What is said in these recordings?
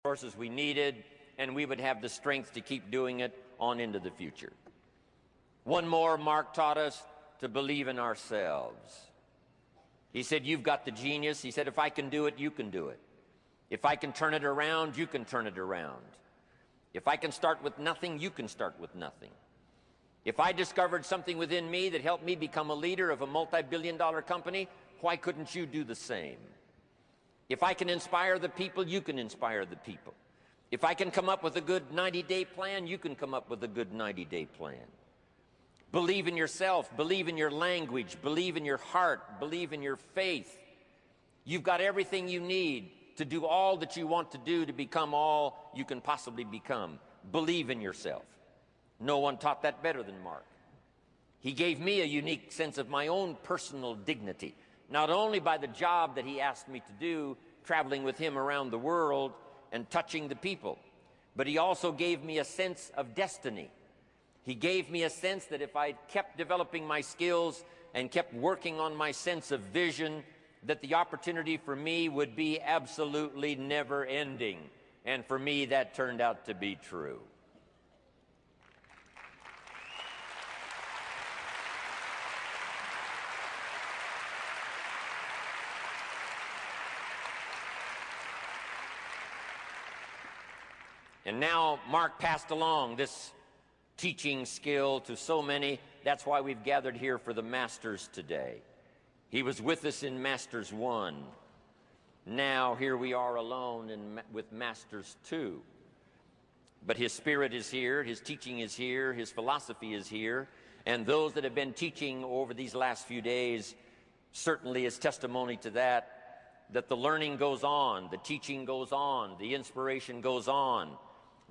resources we needed, and we would have the strength to keep doing it on into the future. One more, Mark taught us to believe in ourselves. He said, you've got the genius. He said, if I can do it, you can do it. If I can turn it around, you can turn it around. If I can start with nothing, you can start with nothing. If I discovered something within me that helped me become a leader of a multi-billion-dollar company, why couldn't you do the same? If I can inspire the people, you can inspire the people. If I can come up with a good 90-day plan, you can come up with a good 90-day plan. Believe in yourself, believe in your language, believe in your heart, believe in your faith. You've got everything you need to do all that you want to do to become all you can possibly become. Believe in yourself. No one taught that better than Mark. He gave me a unique sense of my own personal dignity, not only by the job that he asked me to do, traveling with him around the world and touching the people, but he also gave me a sense of destiny. He gave me a sense that if I kept developing my skills and kept working on my sense of vision, that the opportunity for me would be absolutely never ending. And for me, that turned out to be true. And now Mark passed along this teaching skill to so many. That's why we've gathered here for the Masters today. He was with us in Masters 1. Now here we are alone with Masters 2. But his spirit is here, his teaching is here, his philosophy is here, and those that have been teaching over these last few days certainly is testimony to that the learning goes on, the teaching goes on, the inspiration goes on.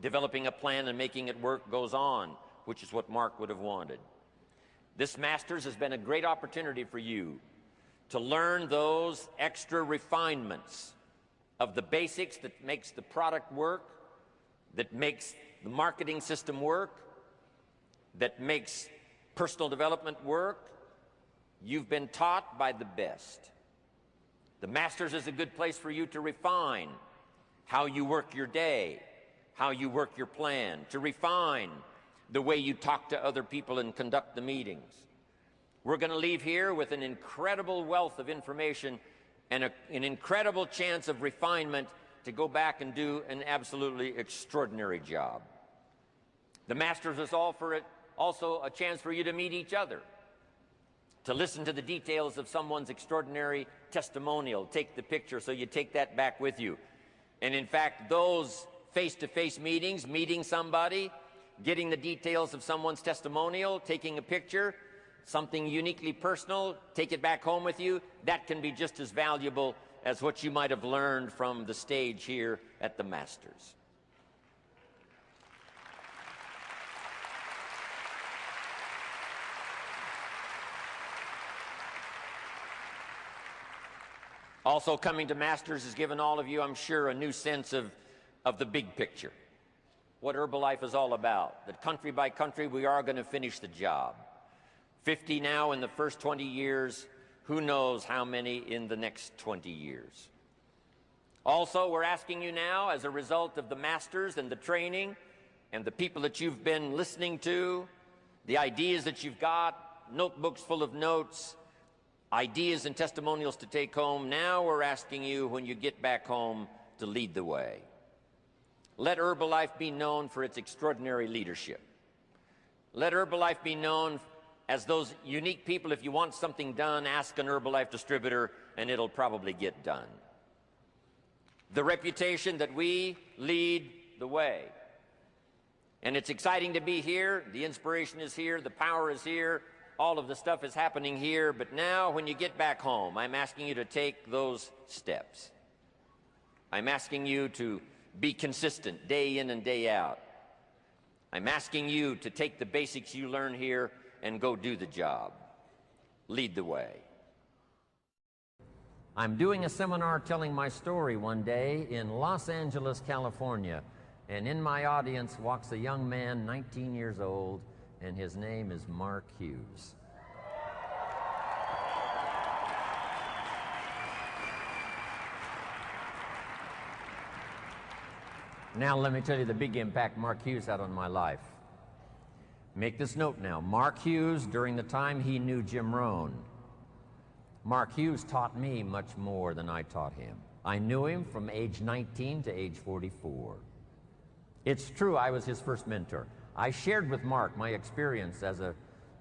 Developing a plan and making it work goes on, which is what Mark would have wanted. This Masters has been a great opportunity for you to learn those extra refinements of the basics that makes the product work, that makes the marketing system work, that makes personal development work. You've been taught by the best. The Masters is a good place for you to refine how you work your day, how you work your plan, to refine the way you talk to other people and conduct the meetings. We're going to leave here with an incredible wealth of information and an incredible chance of refinement to go back and do an absolutely extraordinary job. The Masters is also a chance for you to meet each other, to listen to the details of someone's extraordinary testimonial, take the picture so you take that back with you. And in fact, those face-to-face meetings, meeting somebody, getting the details of someone's testimonial, taking a picture, something uniquely personal, take it back home with you, that can be just as valuable as what you might have learned from the stage here at the Masters. Also coming to Masters has given all of you, I'm sure, a new sense of the big picture, what Herbalife is all about, that country by country we are going to finish the job. 50 now in the first 20 years, who knows how many in the next 20 years. Also, we're asking you now, as a result of the Masters and the training and the people that you've been listening to, the ideas that you've got, notebooks full of notes, ideas and testimonials to take home, now we're asking you, when you get back home, to lead the way. Let Herbalife be known for its extraordinary leadership. Let Herbalife be known as those unique people. If you want something done, ask an Herbalife distributor and it'll probably get done. The reputation that we lead the way. And it's exciting to be here. The inspiration is here. The power is here. All of the stuff is happening here. But now, when you get back home, I'm asking you to take those steps. I'm asking you to be consistent day in and day out. I'm asking you to take the basics you learn here and go do the job. Lead the way. I'm doing a seminar telling my story one day in Los Angeles, California, and in my audience walks a young man, 19 years old, and his name is Mark Hughes. Now let me tell you the big impact Mark Hughes had on my life. Make this note now. Mark Hughes, during the time he knew Jim Rohn, Mark Hughes taught me much more than I taught him. I knew him from age 19 to age 44. It's true, I was his first mentor. I shared with Mark my experience as a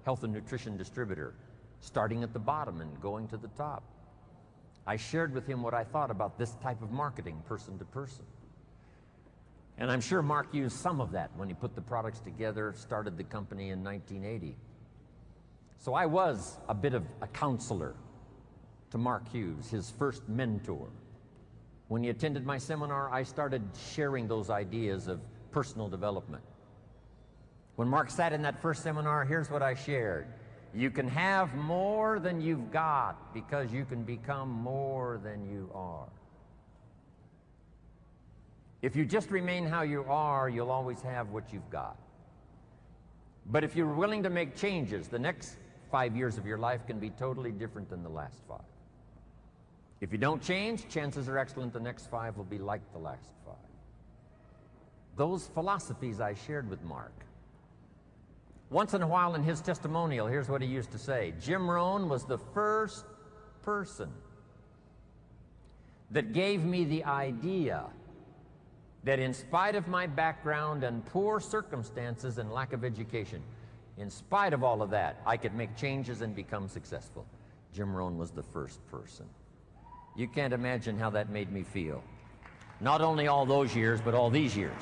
health and nutrition distributor, starting at the bottom and going to the top. I shared with him what I thought about this type of marketing, person to person. And I'm sure Mark used some of that when he put the products together, started the company in 1980. So I was a bit of a counselor to Mark Hughes, his first mentor. When he attended my seminar, I started sharing those ideas of personal development. When Mark sat in that first seminar, here's what I shared. You can have more than you've got because you can become more than you are. If you just remain how you are, you'll always have what you've got. But if you're willing to make changes, the next 5 years of your life can be totally different than the last 5. If you don't change, chances are excellent the next 5 will be like the last 5. Those philosophies I shared with Mark. Once in a while in his testimonial, here's what he used to say. Jim Rohn was the first person that gave me the idea that in spite of my background and poor circumstances and lack of education, in spite of all of that, I could make changes and become successful. Jim Rohn was the first person. You can't imagine how that made me feel. Not only all those years, but all these years.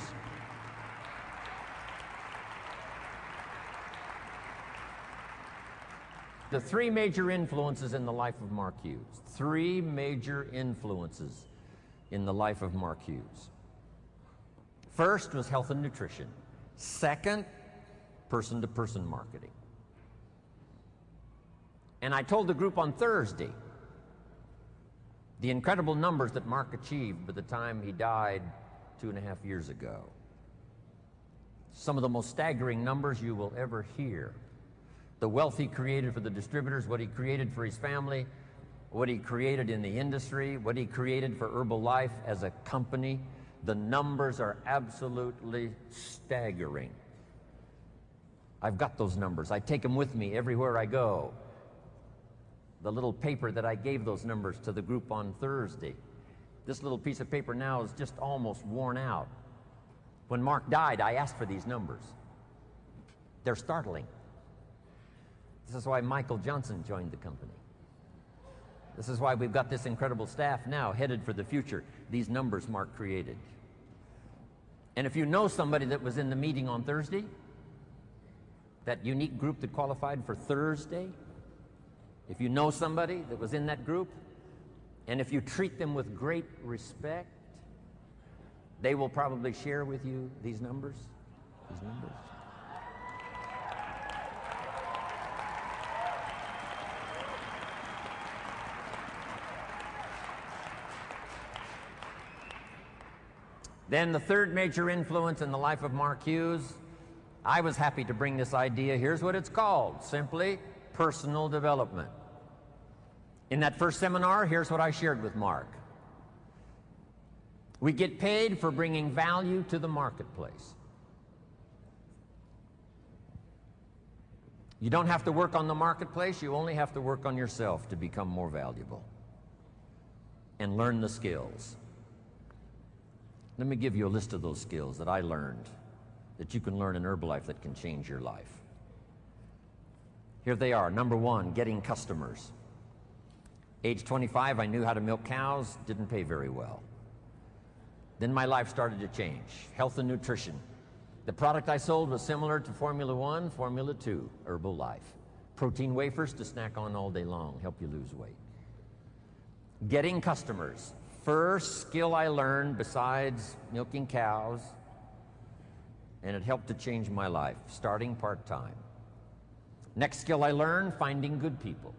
The 3 major influences in the life of Mark Hughes. 3 major influences in the life of Mark Hughes. First was health and nutrition. Second, person-to-person marketing. And I told the group on Thursday the incredible numbers that Mark achieved by the time he died 2.5 years ago. Some of the most staggering numbers you will ever hear. The wealth he created for the distributors, what he created for his family, what he created in the industry, what he created for Herbalife as a company. The numbers are absolutely staggering. I've got those numbers. I take them with me everywhere I go. The little paper that I gave those numbers to the group on Thursday. This little piece of paper now is just almost worn out. When Mark died, I asked for these numbers. They're startling. This is why Michael Johnson joined the company. This is why we've got this incredible staff now headed for the future. These numbers Mark created. And if you know somebody that was in the meeting on Thursday, that unique group that qualified for Thursday, if you know somebody that was in that group, and if you treat them with great respect, they will probably share with you these numbers. These numbers. Then the third major influence in the life of Mark Hughes, I was happy to bring this idea. Here's what it's called, simply personal development. In that first seminar, here's what I shared with Mark. We get paid for bringing value to the marketplace. You don't have to work on the marketplace, you only have to work on yourself to become more valuable and learn the skills. Let me give you a list of those skills that I learned that you can learn in Herbalife that can change your life. Here they are. Number 1, getting customers. Age 25, I knew how to milk cows, didn't pay very well. Then my life started to change. Health and nutrition. The product I sold was similar to Formula 1, Formula 2, Herbalife. Protein wafers to snack on all day long, help you lose weight. Getting customers. First skill I learned besides milking cows, and it helped to change my life, starting part-time. Next skill I learned, finding good people.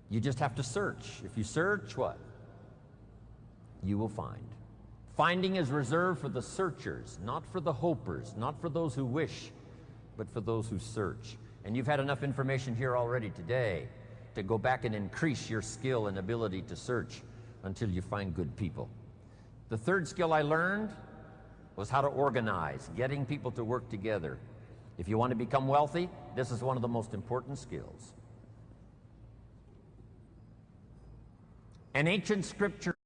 You just have to search. If you search, what? You will find. Finding is reserved for the searchers, not for the hopers, not for those who wish, but for those who search. And you've had enough information here already today to go back and increase your skill and ability to search until you find good people. The third skill I learned was how to organize, getting people to work together. If you want to become wealthy, this is one of the most important skills. An ancient scripture